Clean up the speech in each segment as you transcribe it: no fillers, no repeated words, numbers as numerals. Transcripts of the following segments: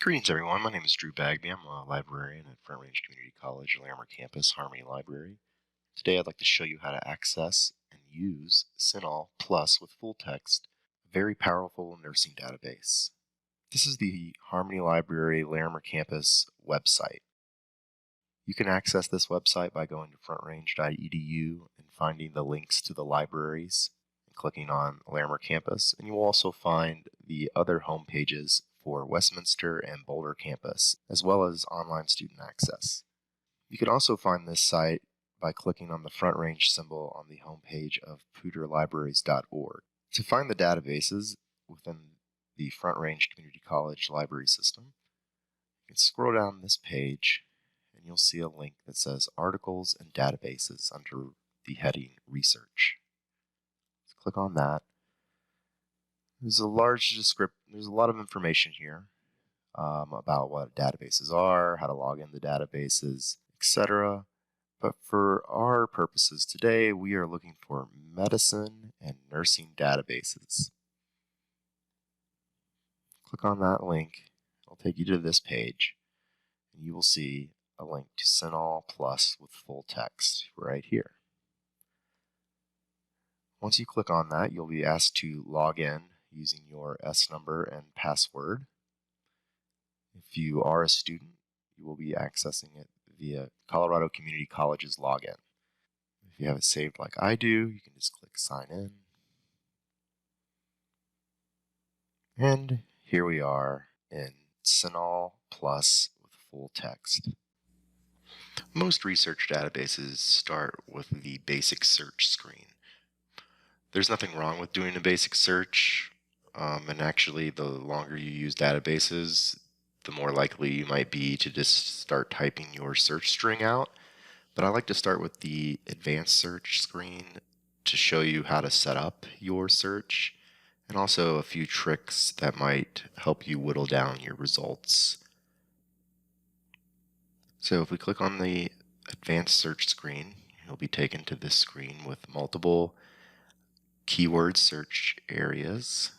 Greetings, everyone. My name is Drew Bagby. I'm a librarian at Front Range Community College, Larimer Campus, Harmony Library. Today, I'd like to show you how to access and use CINAHL Plus with full text, a very powerful nursing database. This is the Harmony Library Larimer Campus website. You can access this website by going to frontrange.edu and finding the links to the libraries and clicking on Larimer Campus, and you will also find the other home pages for Westminster and Boulder campus, as well as online student access. You can also find this site by clicking on the Front Range symbol on the home page of pooterlibraries.org. To find the databases within the Front Range Community College library system, you can scroll down this page and you'll see a link that says Articles and Databases under the heading Research. Let's click on that. There's a lot of information here about what databases are, how to log into databases, etc. But for our purposes today, we are looking for medicine and nursing databases. Click on that link. It'll take you to this page, and you will see a link to CINAHL Plus with full text right here. Once you click on that, you'll be asked to log in using your S number and password. If you are a student, you will be accessing it via Colorado Community College's login. If you have it saved like I do, you can just click Sign In. And here we are in CINAHL Plus with full text. Most research databases start with the basic search screen. There's nothing wrong with doing a basic search, and actually the longer you use databases, the more likely you might be to just start typing your search string out. But I like to start with the advanced search screen to show you how to set up your search and also a few tricks that might help you whittle down your results. So if we click on the advanced search screen, you'll be taken to this screen with multiple keyword search areas.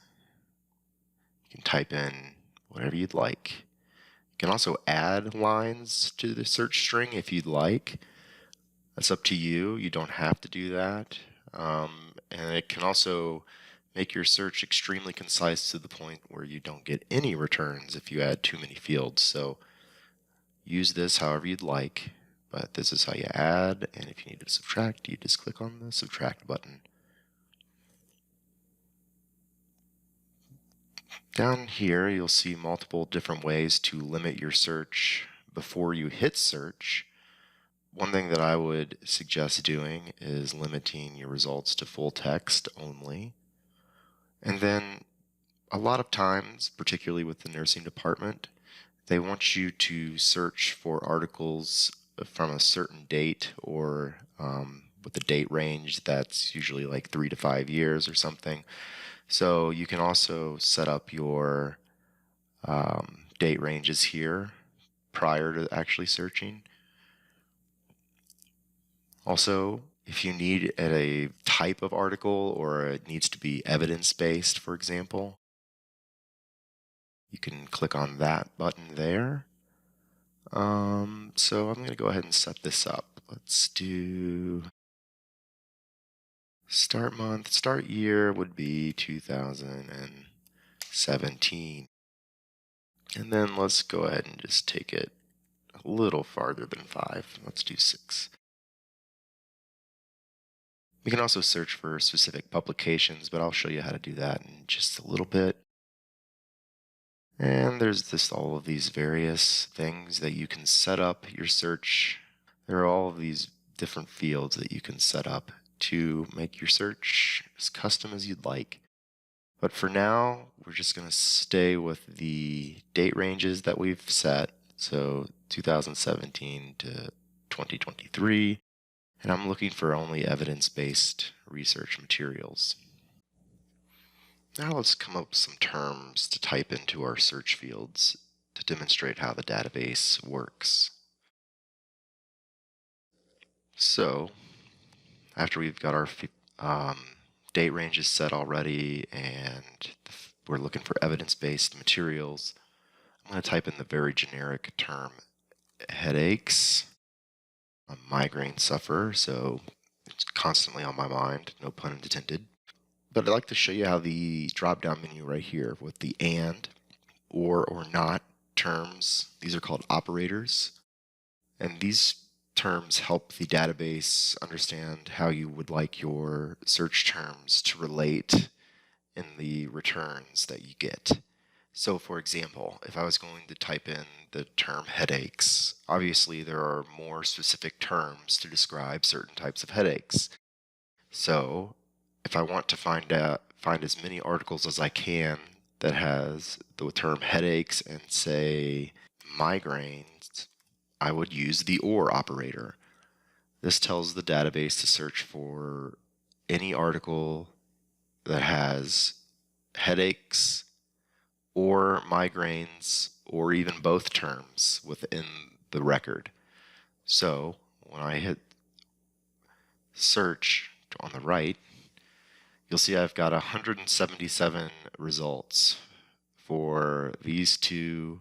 You can type in whatever you'd like. You can also add lines to the search string if you'd like. That's up to you. You don't have to do that. And it can also make your search extremely concise to the point where you don't get any returns if you add too many fields. So use this however you'd like, but this is how you add, and if you need to subtract, you just click on the subtract button. Down here, you'll see multiple different ways to limit your search before you hit search. One thing that I would suggest doing is limiting your results to full text only. And then a lot of times, particularly with the nursing department, they want you to search for articles from a certain date or with a date range that's usually like 3 to 5 years or something. So you can also set up your date ranges here prior to actually searching. Also, if you need a type of article or it needs to be evidence-based, for example, you can click on that button there. So I'm going to go ahead and set this up. Let's do start month. Start year would be 2017. And then let's go ahead and just take it a little farther than 5. Let's do 6. We can also search for specific publications, but I'll show you how to do that in just a little bit. And there's just all of these various things that you can set up your search. There are all of these different fields that you can set up to make your search as custom as you'd like. But for now, we're just going to stay with the date ranges that we've set. So 2017 to 2023. And I'm looking for only evidence-based research materials. Now let's come up with some terms to type into our search fields to demonstrate how the database works. So after we've got our date ranges set already and we're looking for evidence-based materials, I'm going to type in the very generic term headaches. I'm a migraine sufferer, so it's constantly on my mind, no pun intended. But I'd like to show you how the drop-down menu right here with the and, or not terms, these are called operators. And these terms help the database understand how you would like your search terms to relate in the returns that you get. So for example, if I was going to type in the term headaches, obviously there are more specific terms to describe certain types of headaches. So if I want to find as many articles as I can that has the term headaches and say migraines, I would use the or operator. This tells the database to search for any article that has headaches or migraines or even both terms within the record. So when I hit search on the right, you'll see I've got 177 results for these two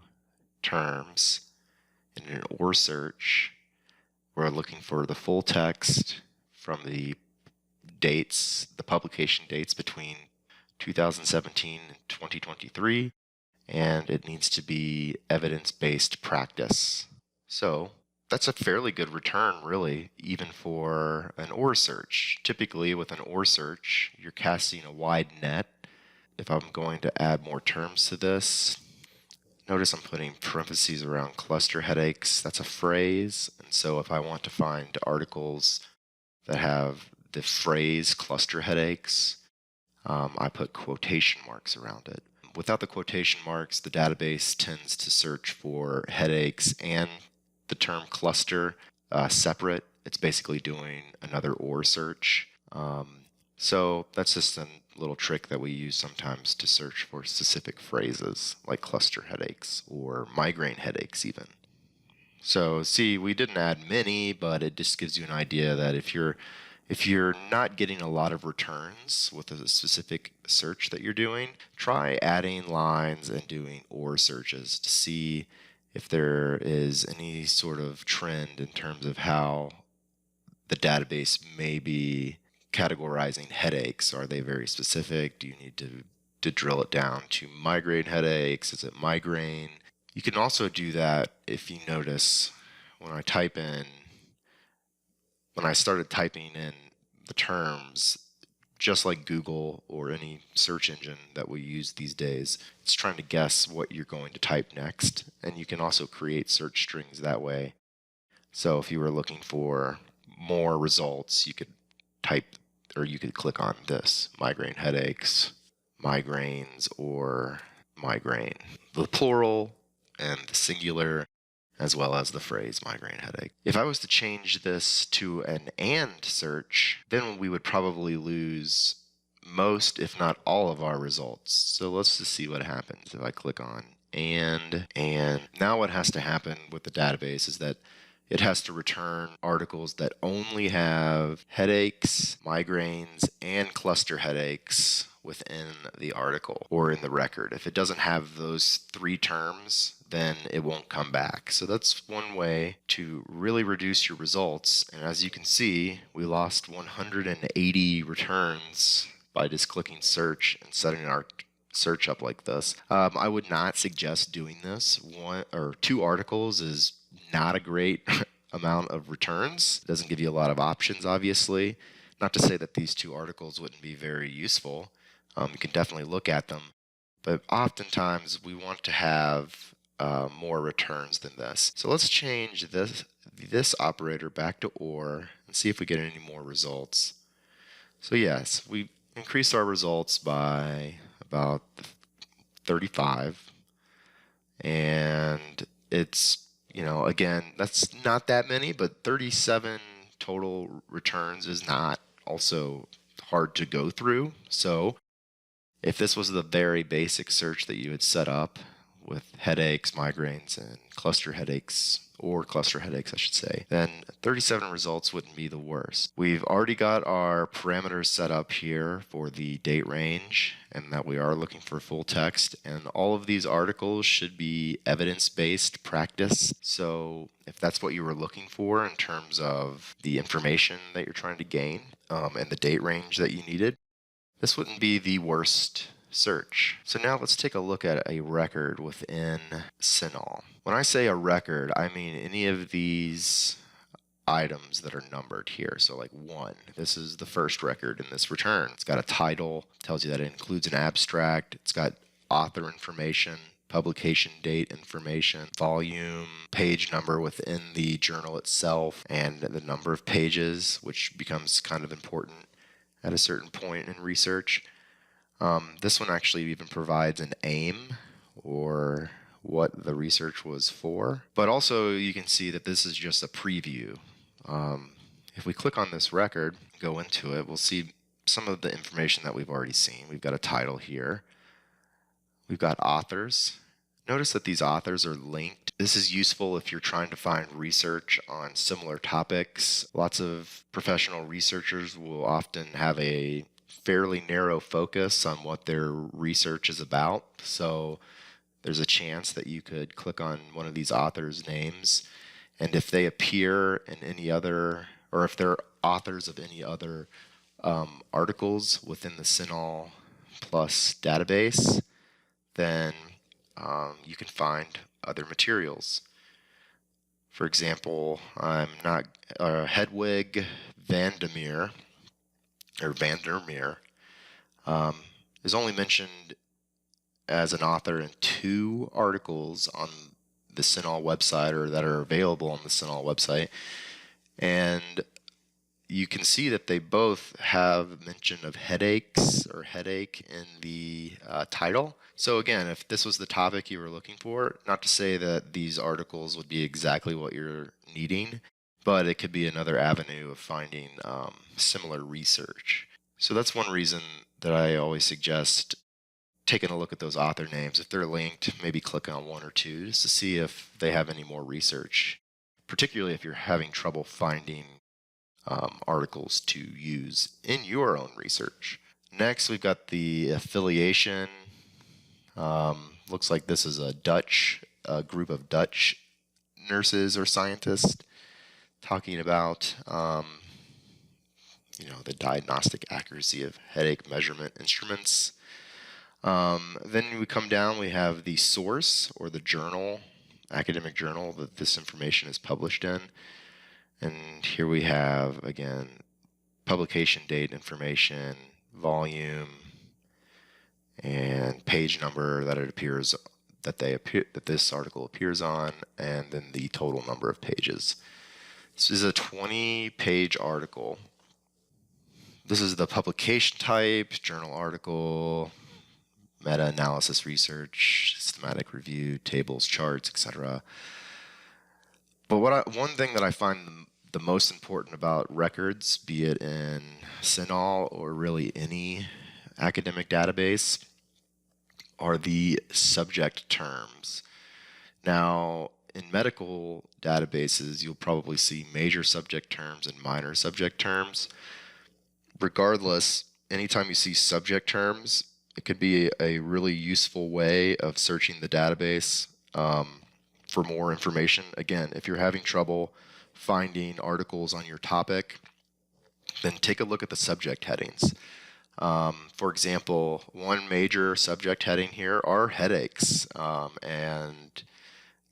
terms in an OR search. We're looking for the full text from the dates, the publication dates between 2017 and 2023, and it needs to be evidence-based practice. So that's a fairly good return, really, even for an OR search. Typically, with an OR search, you're casting a wide net. If I'm going to add more terms to this, notice I'm putting parentheses around cluster headaches. That's a phrase. And so if I want to find articles that have the phrase cluster headaches, I put quotation marks around it. Without the quotation marks, the database tends to search for headaches and the term cluster separate. It's basically doing another OR search. So that's just a little trick that we use sometimes to search for specific phrases like cluster headaches or migraine headaches even. So see, we didn't add many, but it just gives you an idea that if you're not getting a lot of returns with a specific search that you're doing, try adding lines and doing OR searches to see if there is any sort of trend in terms of how the database may be categorizing headaches. Are they very specific? Do you need to drill it down to migraine headaches? Is it migraine? You can also do that if you notice when I started typing in the terms, just like Google or any search engine that we use these days, it's trying to guess what you're going to type next. And you can also create search strings that way. So if you were looking for more results, you could type, or you could click on this, migraine headaches, migraines, or migraine. The plural and the singular, as well as the phrase migraine headache. If I was to change this to an and search, then we would probably lose most, if not all, of our results. So let's just see what happens if I click on and now what has to happen with the database is that it has to return articles that only have headaches, migraines, and cluster headaches within the article or in the record. If it doesn't have those three terms, then it won't come back. So that's one way to really reduce your results. And as you can see, we lost 180 returns by just clicking search and setting our search up like this. I would not suggest doing this. One or two articles is not a great amount of returns. It doesn't give you a lot of options, obviously. Not to say that these two articles wouldn't be very useful. You can definitely look at them. But oftentimes we want to have more returns than this. So let's change this operator back to OR and see if we get any more results. So yes, we increased our results by about 35. And it's, again, that's not that many, but 37 total returns is not also hard to go through. So if this was the very basic search that you had set up with headaches, migraines, and cluster headaches, or cluster headaches, I should say, then 37 results wouldn't be the worst. We've already got our parameters set up here for the date range, and that we are looking for full text, and all of these articles should be evidence-based practice. So if that's what you were looking for in terms of the information that you're trying to gain, and the date range that you needed, this wouldn't be the worst search. So now let's take a look at a record within CINAHL. When I say a record, I mean any of these items that are numbered here. So like 1, this is the first record in this return. It's got a title, tells you that it includes an abstract, it's got author information, publication date information, volume, page number within the journal itself, and the number of pages, which becomes kind of important at a certain point in research. This one actually even provides an aim, or what the research was for. But also you can see that this is just a preview. If we click on this record, go into it, we'll see some of the information that we've already seen. We've got a title here. We've got authors. Notice that these authors are linked. This is useful if you're trying to find research on similar topics. Lots of professional researchers will often have a fairly narrow focus on what their research is about. So there's a chance that you could click on one of these authors' names, and if they appear in any other, or if they're authors of any other articles within the CINAHL Plus database, then you can find other materials. For example, I'm not Hedwig Vandermeer is only mentioned as an author in 2 articles on the CINAHL website, or that are available on the CINAHL website, and you can see that they both have mention of headaches or headache in the title. So again, if this was the topic you were looking for, not to say that these articles would be exactly what you're needing, but it could be another avenue of finding similar research. So that's one reason that I always suggest taking a look at those author names. If they're linked, maybe click on 1 or 2 just to see if they have any more research, particularly if you're having trouble finding articles to use in your own research. Next, we've got the affiliation. Looks like this is a group of Dutch nurses or scientists talking about the diagnostic accuracy of headache measurement instruments. Then we come down, we have the source, or the journal, academic journal that this information is published in. And here we have, again, publication date information, volume, and page number that it appears that this article appears on, and then the total number of pages. This is a 20-page article. This is the publication type, journal article, meta-analysis research, systematic review, tables, charts, etc. But one thing that I find the most important about records, be it in CINAHL or really any academic database, are the subject terms. Now, in medical databases, you'll probably see major subject terms and minor subject terms. Regardless, anytime you see subject terms, it could be a really useful way of searching the database for more information. Again, if you're having trouble finding articles on your topic, then take a look at the subject headings. For example, one major subject heading here are headaches and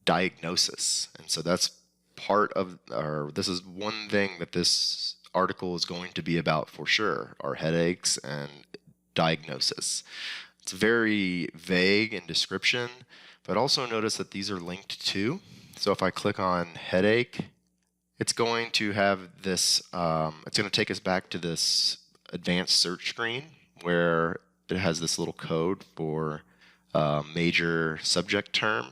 diagnosis. And so that's this is one thing that this article is going to be about for sure, are headaches and diagnosis. It's very vague in description, but also notice that these are linked to. So if I click on headache, it's going to have this, it's going to take us back to this advanced search screen where it has this little code for major subject term,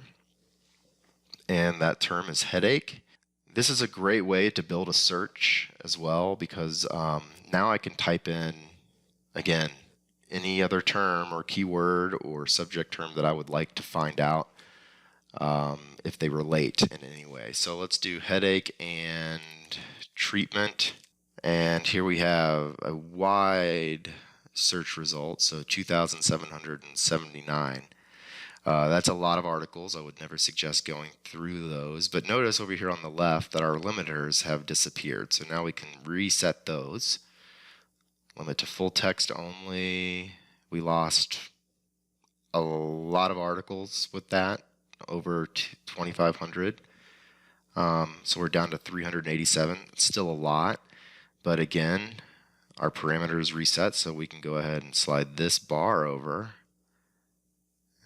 and that term is headache. This is a great way to build a search as well, because now I can type in, again, any other term or keyword or subject term that I would like to find out if they relate in any way. So let's do headache and treatment. And here we have a wide search result, so 2,779. That's a lot of articles. I would never suggest going through those. But notice over here on the left that our limiters have disappeared. So now we can reset those. Limit to full text only. We lost a lot of articles with that, over 2,500. So we're down to 387. It's still a lot. But again, our parameters reset, so we can go ahead and slide this bar over.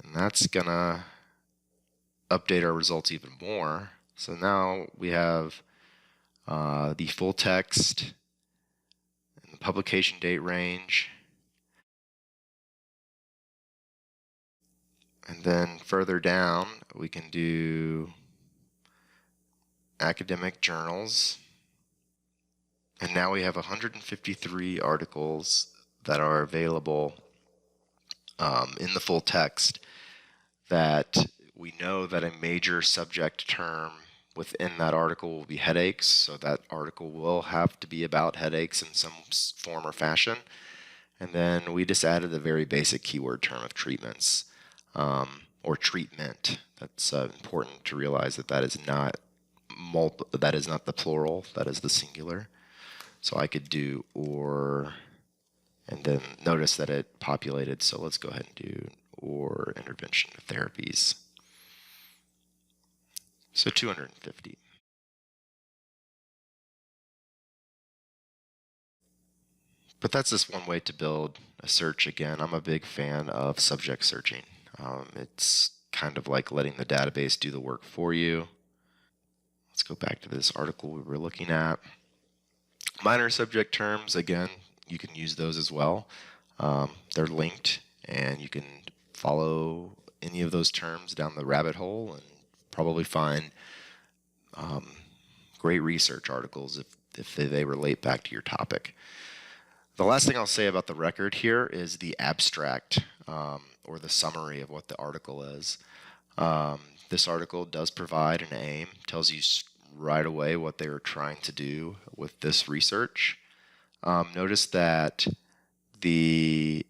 And that's going to update our results even more. So now we have the full text and the publication date range. And then further down, we can do academic journals. And now we have 153 articles that are available in the full text that we know that a major subject term within that article will be headaches, so that article will have to be about headaches in some form or fashion. And then we just added a very basic keyword term of treatments, or treatment. That's important to realize that that is not the plural, that is the singular. So I could do or, and then notice that it populated, so let's go ahead and do or intervention therapies. So 250. But that's just one way to build a search. Again, I'm a big fan of subject searching. It's kind of like letting the database do the work for you. Let's go back to this article we were looking at. Minor subject terms, again, you can use those as well. They're linked, and you can follow any of those terms down the rabbit hole and probably find great research articles if they relate back to your topic. The last thing I'll say about the record here is the abstract, or the summary of what the article is. This article does provide an aim, tells you right away what they were trying to do with this research. Notice that the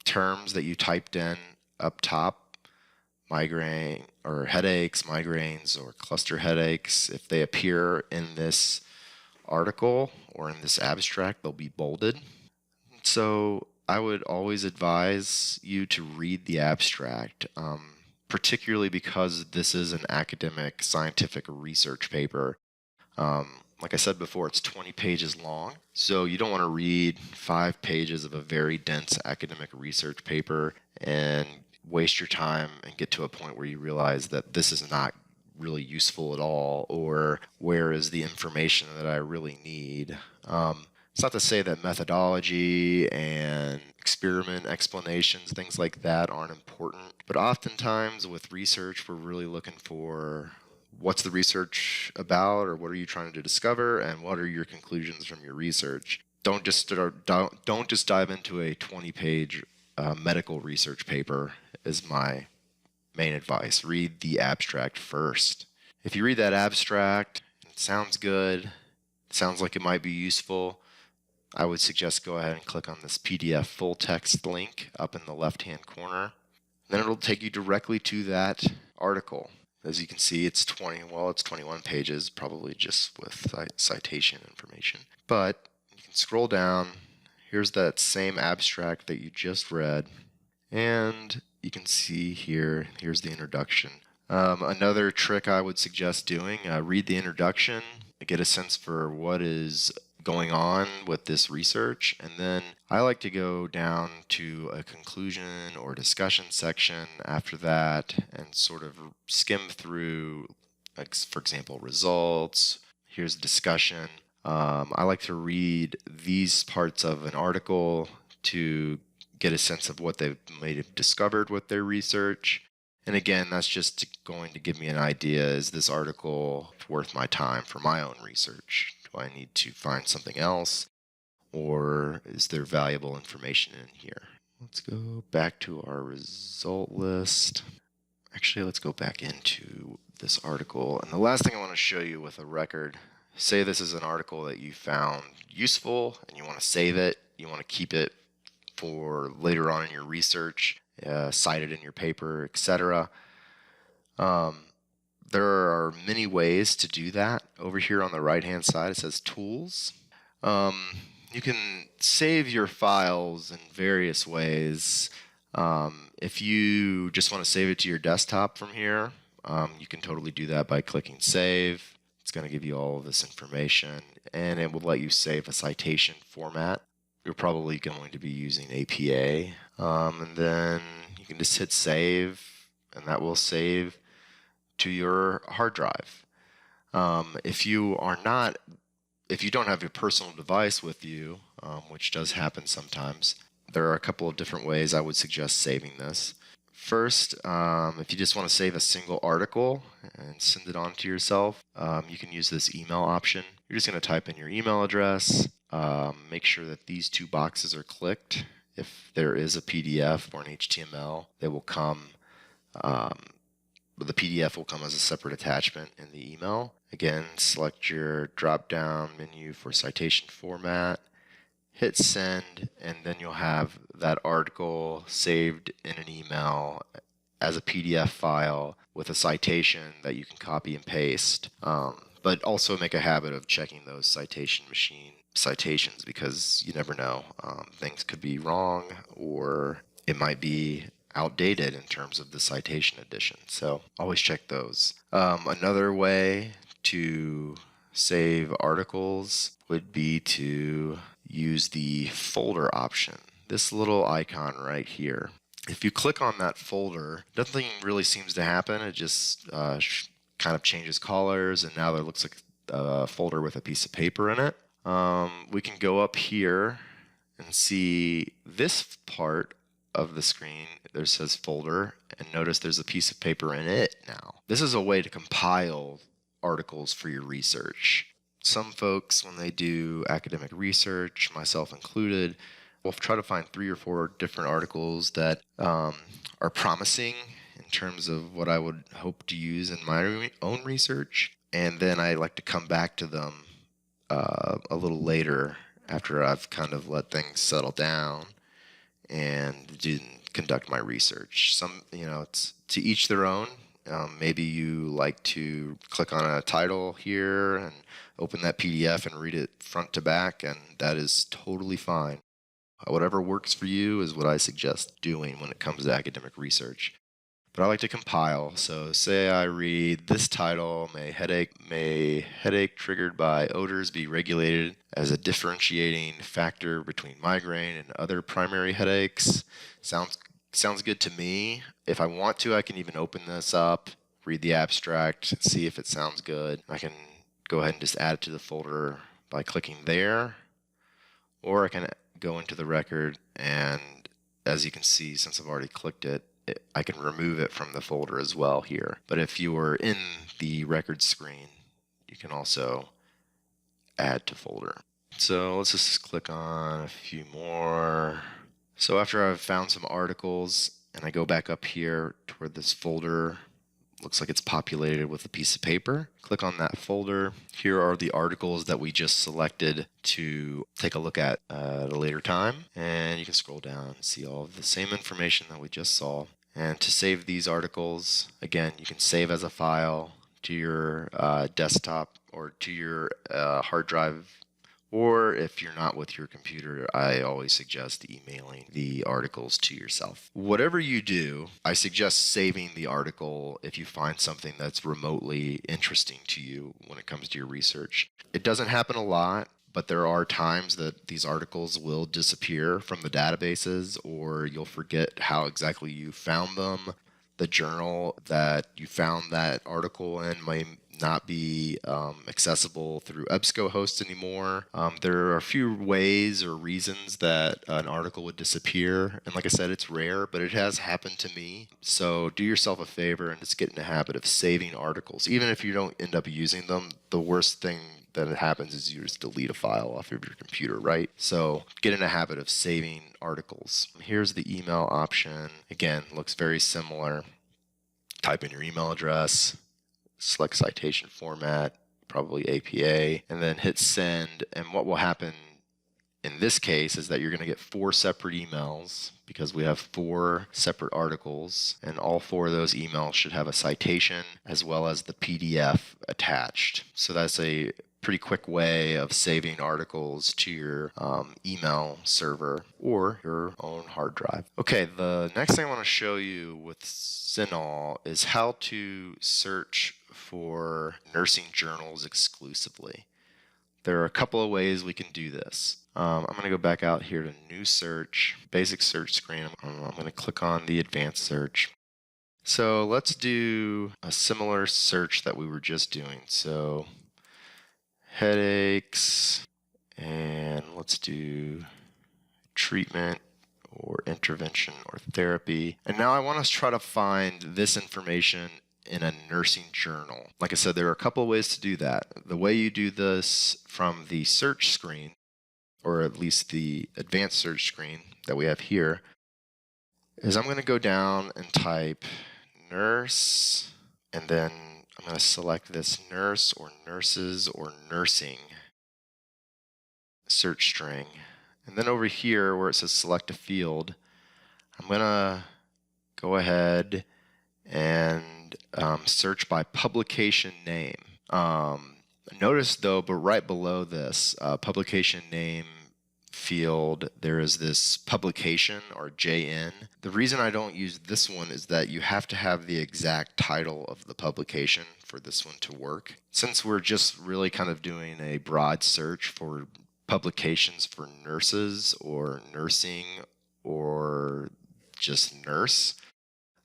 terms that you typed in up top, migraine or headaches, migraines, or cluster headaches, if they appear in this article or in this abstract, they'll be bolded. So I would always advise you to read the abstract, particularly because this is an academic scientific research paper. Like I said before, it's 20 pages long, so you don't want to read 5 pages of a very dense academic research paper and waste your time and get to a point where you realize that this is not really useful at all, or where is the information that I really need. It's not to say that methodology and experiment explanations, things like that, aren't important, but oftentimes with research, we're really looking for what's the research about, or what are you trying to discover, and what are your conclusions from your research. Don't just dive into a 20-page medical research paper is my main advice. Read the abstract first. If you read that abstract, it sounds good, it sounds like it might be useful, I would suggest go ahead and click on this PDF full text link up in the left-hand corner. Then it'll take you directly to that article. As you can see, it's 21 pages, probably just with citation information. But you can scroll down. Here's that same abstract that you just read. And you can see here's the introduction. Another trick I would suggest doing, read the introduction, get a sense for what is going on with this research, and then I like to go down to a conclusion or discussion section after that and sort of skim through, like, for example, results. Here's a discussion. I like to read these parts of an article to get a sense of what they may have discovered with their research. And again, that's just going to give me an idea, is this article worth my time for my own research? Do I need to find something else? Or is there valuable information in here? Let's go back to our result list. Actually, let's go back into this article. And the last thing I want to show you with a record, say this is an article that you found useful and you want to save it, you want to keep it for later on in your research, cite it in your paper, etc. There are many ways to do that. Over here on the right hand side it says Tools. You can save your files in various ways. If you just want to save it to your desktop from here, you can totally do that by clicking Save. It's going to give you all of this information, and it will let you save a citation format. You're probably going to be using APA, and then you can just hit Save, and that will save to your hard drive. If you don't have your personal device with you, which does happen sometimes, there are a couple of different ways I would suggest saving this. First, if you just want to save a single article and send it on to yourself, you can use this email option. You're just going to type in your email address, make sure that these two boxes are clicked. If there is a PDF or an HTML, they will come, the PDF will come as a separate attachment in the email. Again, select your drop-down menu for citation format, hit send, and then you'll have that article saved in an email as a PDF file with a citation that you can copy and paste. But also make a habit of checking those citation machine citations, because you never know. Things could be wrong, or it might be outdated in terms of the citation edition. So always check those. Another way to save articles would be to use the folder option. This little icon right here. If you click on that folder, nothing really seems to happen. It just kind of changes colors, and now there looks like a folder with a piece of paper in it. We can go up here and see this part of the screen. There says folder, and notice there's a piece of paper in it now. This is a way to compile articles for your research. Some folks, when they do academic research, myself included, will try to find 3 or 4 different articles that are promising in terms of what I would hope to use in my own research, and then I like to come back to them a little later after I've kind of let things settle down and conduct my research. It's to each their own. Maybe you like to click on a title here and open that PDF and read it front to back, and that is totally fine. Whatever works for you is what I suggest doing when it comes to academic research. But I like to compile. So say I read this title, may headache triggered by odors be regulated as a differentiating factor between migraine and other primary headaches. Sounds good to me. If I want to, I can even open this up, read the abstract, see if it sounds good. I can go ahead and just add it to the folder by clicking there, or I can go into the record, and as you can see, since I've already clicked it, I can remove it from the folder as well here. But if you were in the record screen, you can also add to folder. So let's just click on a few more. So after I've found some articles and I go back up here to where this folder looks like it's populated with a piece of paper, click on that folder. Here are the articles that we just selected to take a look at a later time. And you can scroll down and see all of the same information that we just saw. And to save these articles, again, you can save as a file to your desktop or to your hard drive. Or if you're not with your computer, I always suggest emailing the articles to yourself. Whatever you do, I suggest saving the article if you find something that's remotely interesting to you when it comes to your research. It doesn't happen a lot, but there are times that these articles will disappear from the databases, or you'll forget how exactly you found them. The journal that you found that article in may not be accessible through EBSCOhost anymore. There are a few ways or reasons that an article would disappear, and like I said, it's rare, but it has happened to me. So do yourself a favor and just get in the habit of saving articles. Even if you don't end up using them, the worst thing that happens is you just delete a file off of your computer, right? So get in a habit of saving articles. Here's the email option. Again, looks very similar. type in your email address, select citation format, probably APA, and then hit send. And what will happen in this case is that you're going to get 4 separate emails because we have 4 separate articles, and all 4 of those emails should have a citation as well as the PDF attached. So that's a pretty quick way of saving articles to your email server or your own hard drive. Okay, the next thing I want to show you with CINAHL is how to search for nursing journals exclusively. There are a couple of ways we can do this. I'm going to go back out here to New Search, Basic Search Screen. I'm going to click on the Advanced Search. So let's do a similar search that we were just doing. So headaches, and let's do treatment or intervention or therapy. And now I want to try to find this information in a nursing journal. Like I said, there are a couple of ways to do that. The way you do this from the search screen, or at least the advanced search screen that we have here, is I'm going to go down and type nurse, and then I'm going to select this nurse or nurses or nursing search string. And then over here where it says select a field, I'm going to go ahead and search by publication name. Notice though, but right below this publication name field, there is this publication or JN. The reason I don't use this one is that you have to have the exact title of the publication for this one to work. Since we're just really kind of doing a broad search for publications for nurses or nursing or just nurse,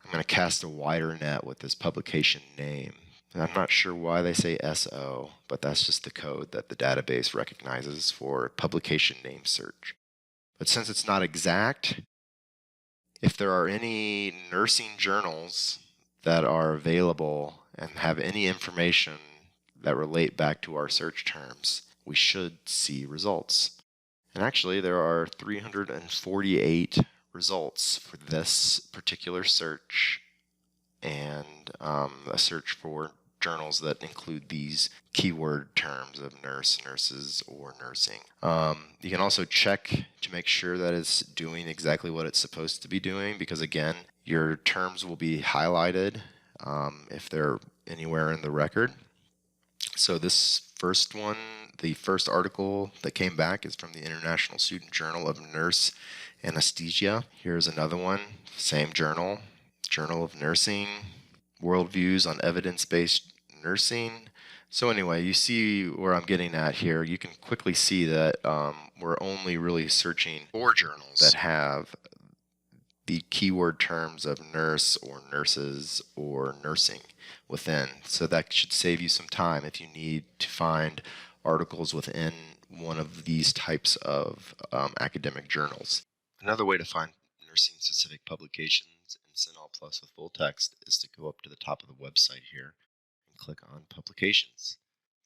I'm going to cast a wider net with this publication name. And I'm not sure why they say SO, but that's just the code that the database recognizes for publication name search. But since it's not exact, if there are any nursing journals that are available and have any information that relate back to our search terms, we should see results. And actually, there are 348 results for this particular search, and a search for journals that include these keyword terms of nurse, nurses, or nursing. You can also check to make sure that it's doing exactly what it's supposed to be doing, because again, your terms will be highlighted if they're anywhere in the record. So this first one, the first article that came back is from the International Student Journal of Nurse Anesthesia. Here's another one, same journal, Journal of Nursing, Worldviews on Evidence-Based Nursing. So anyway, you see where I'm getting at here. You can quickly see that we're only really searching for journals that have the keyword terms of nurse or nurses or nursing within. So that should save you some time if you need to find articles within one of these types of academic journals. Another way to find nursing specific publications in CINAHL Plus with full text is to go up to the top of the website here and click on Publications.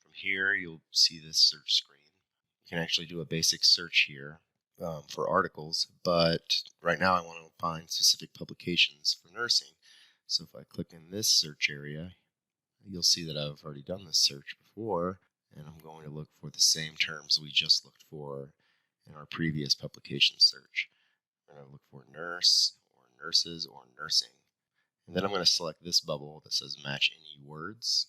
From here, you'll see this search screen. You can actually do a basic search here for articles, but right now I want to find specific publications for nursing. So if I click in this search area, you'll see that I've already done this search before, and I'm going to look for the same terms we just looked for in our previous publication search. I'm going to look for nurse or nurses or nursing. And then I'm going to select this bubble that says match any words.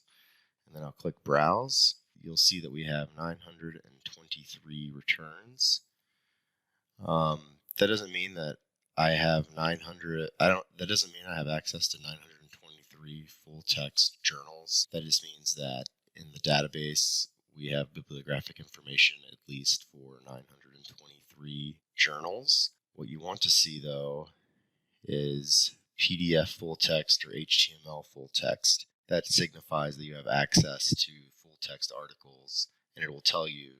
And then I'll click browse. You'll see that we have 923 returns. That doesn't mean that I have 900. That doesn't mean I have access to 923 full text journals. That just means that in the database we have bibliographic information at least for 923 journals. What you want to see though is PDF full text or HTML full text. That signifies that you have access to full text articles, and it will tell you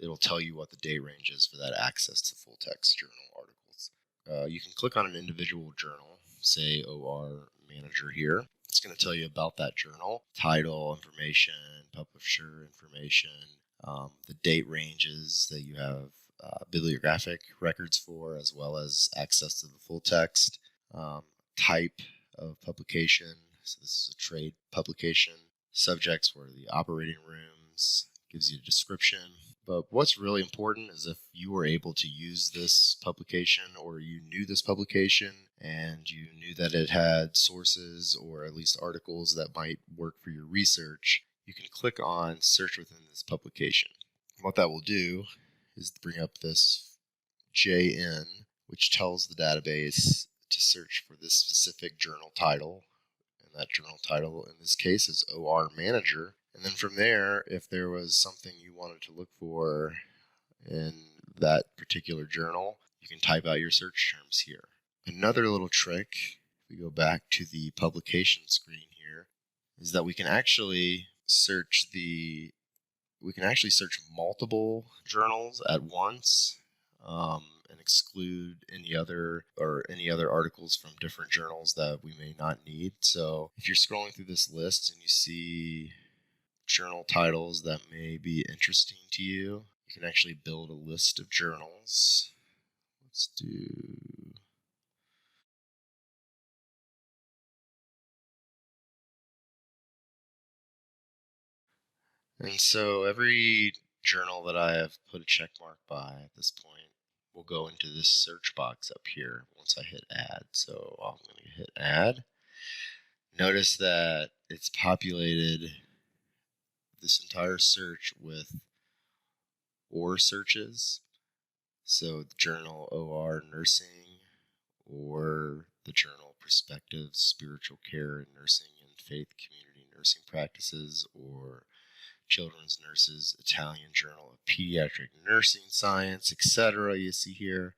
it'll tell you what the date range is for that access to full text journal articles. You can click on an individual journal, say OR Manager here. It's going to tell you about that journal, title information, publisher information, the date ranges that you have bibliographic records for, as well as access to the full text, type of publication. So this is a trade publication. Subjects were the operating rooms, gives you a description. But what's really important is if you were able to use this publication, or you knew this publication and you knew that it had sources or at least articles that might work for your research, you can click on search within this publication. What that will do is bring up this JN, which tells the database to search for this specific journal title. And that journal title in this case is OR Manager. And then from there, if there was something you wanted to look for in that particular journal, you can type out your search terms here. Another little trick, if we go back to the publication screen here, is that we can actually search multiple journals at once, and exclude any other articles from different journals that we may not need. So if you're scrolling through this list and you see journal titles that may be interesting to you, you can actually build a list of journals. Let's do And so every journal that I have put a check mark by at this point will go into this search box up here once I hit add. So I'm going to hit add. Notice that it's populated this entire search with OR searches. So the journal OR Nursing, or the journal Perspective Spiritual Care in Nursing and Faith Community Nursing Practices, or Children's Nurses Italian Journal of Pediatric Nursing Science, etc. You see here.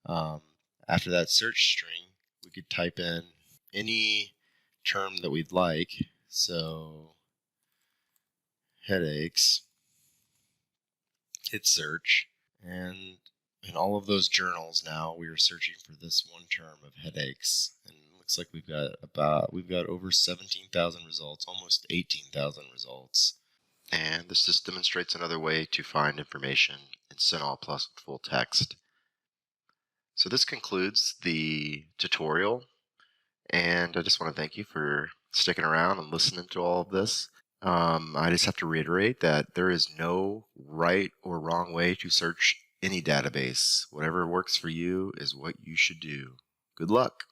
After that search string, we could type in any term that we'd like. So headaches, hit search, and in all of those journals now we are searching for this one term of headaches, and it looks like we've got over 17,000 results, almost 18,000 results. And this just demonstrates another way to find information in CINAHL Plus with full text. So this concludes the tutorial, and I just want to thank you for sticking around and listening to all of this. I just have to reiterate that there is no right or wrong way to search any database. Whatever works for you is what you should do. Good luck.